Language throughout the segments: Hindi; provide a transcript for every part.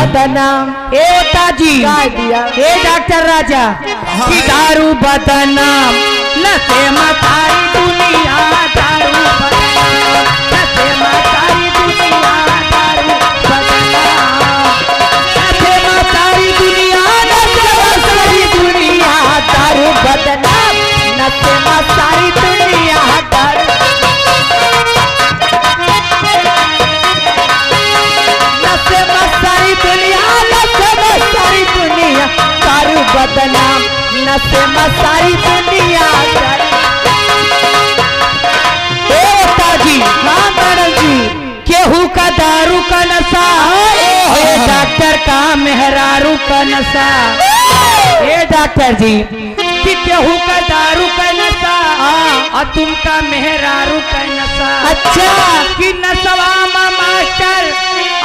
बदनाम। ए ओताजी, ए डॉक्टर राजा की दारू बदनाम, नशे में सारी दुनिया दारू बदनाम, नशे में सारी दुनिया दारू बदनाम, नशे में सारी दुनिया, नशे में सारी दुनिया दारू बदनाम, नशे में सारी दुनिया दारू, नशे में सारी दुनिया, नशे में सारी दुनिया दारू बदनाम, नशे में सारी दुनिया दारू। ए ताजी, हाँ मैडम जी, केहू का दारू का नशा, ए डॉक्टर का मेहरारू का नशा। ए डॉक्टर जी कि केहू का दारू का नशा और तुमका मेहरारू का नशा। अच्छा कि नशवा में मास्टर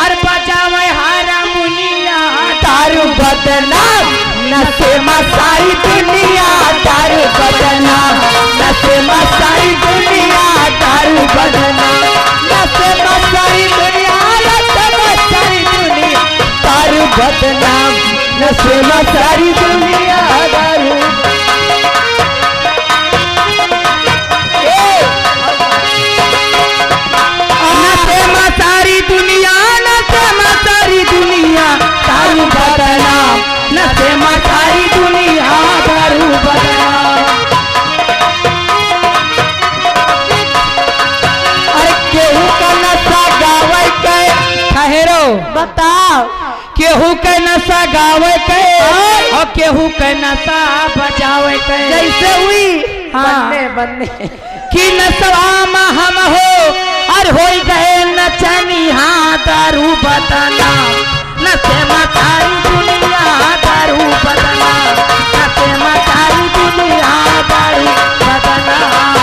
और बजावे हारमोनिया दारू बदनाम, नशे में सारी दुनिया दारू बदनाम, नशे में सारी दुनिया दारू बदनाम, नशे में सारी दुनिया, नशे में सारी दुनिया दारू बदनाम, नशे में सारी दुनिया दारू। नशे में सारी दुनिया, नशे में सारी दुनिया दारू बदनाम, नशे में सारी दुनिया दारू बदनाम। अरे केहू का नशा गावे के, ठहरो, बताओ केहू के नशा गावे के और केहू के नशा बजावे के। जैसे हुई हाँ। बनने बनने कि नशवा में हम हो और हो गए नचनी हाँ दारू बदनाम, नशे में सारी दुनिया दारू बदनाम, नशे में सारी दुनिया दारू बदनाम।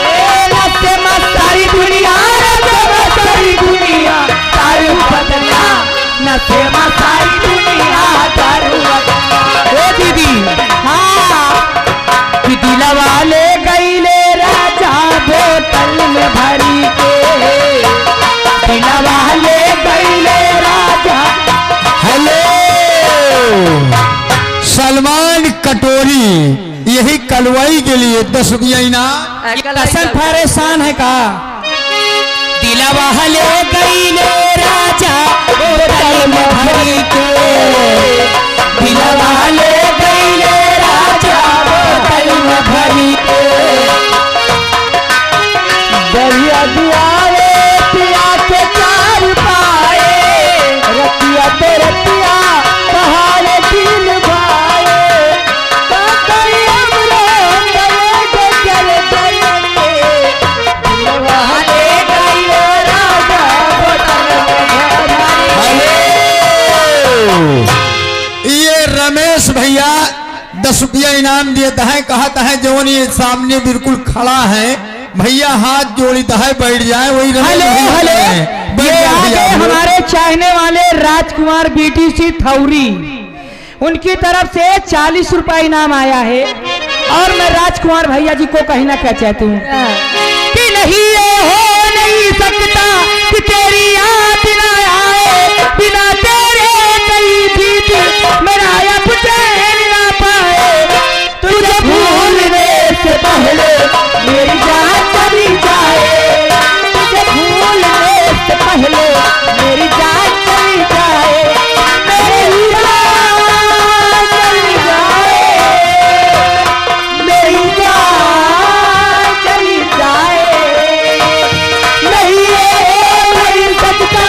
ए नशे में सारी दुनिया, नशे में सारी दुनिया दारू बदनाम, नशे में सारी दुनिया दारू बदनाम। ए दीदी, हाँ कि दिलवा ले गईले राजा बोतल में भरी के, दिलवा ले गईले राजा। हेलो सलमान कटोरी, यही कलवाई के लिए 10 रुपया इनाम। कसन परेशान है का? दिलवा ले गईले राजा बोतल में भरी के, दिलवा ले गईले राजा बोतल में भरी के। दरिया दुआरे पिया के चार पाए, रतिया तो रतिया पहाड़ दिल भाए, काकरिया मरो गए जल जाएंगे, दिलवा ले गईले राजा बोतल में भरी। ये रमेश भैया 10 रुपया इनाम देता है, कहता है जवन ये सामने बिल्कुल खड़ा है भैया हाथ जोड़ता है बैठ जाए। वही रमेश हेलो भैया हेलो, हैं। बैठ ये जाओ आगे भैया। हमारे चाहने वाले राजकुमार बीटीसी थौरी, उनकी तरफ से 40 रुपए इनाम आया है और मैं राजकुमार भैया जी को कहना क्या चाहती हूँ कि नहीं ये हो नहीं सकता कि तेरी याद ना आए, बिना तेरे कहीं भी दिल मेरा अब चैन ना पाए, तुझे भूलने से पहले मेरी जान चली जाए, तुझे भूलने से पहले मेरी जान चली जाए, मेरी जान चली जाए, मेरी जान चली जाए, नहीं ये हो नहीं सकता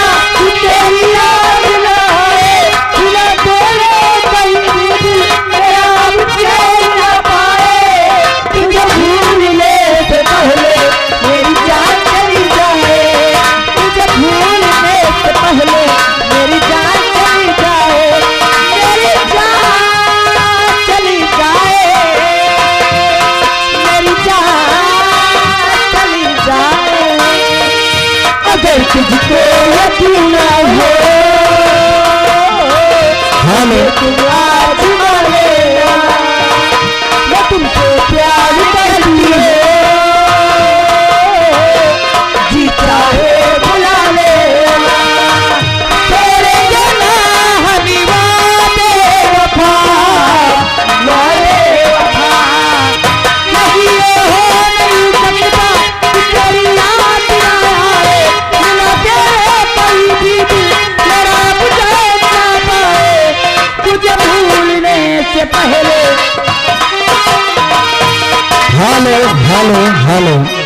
पहले। Hello hello hello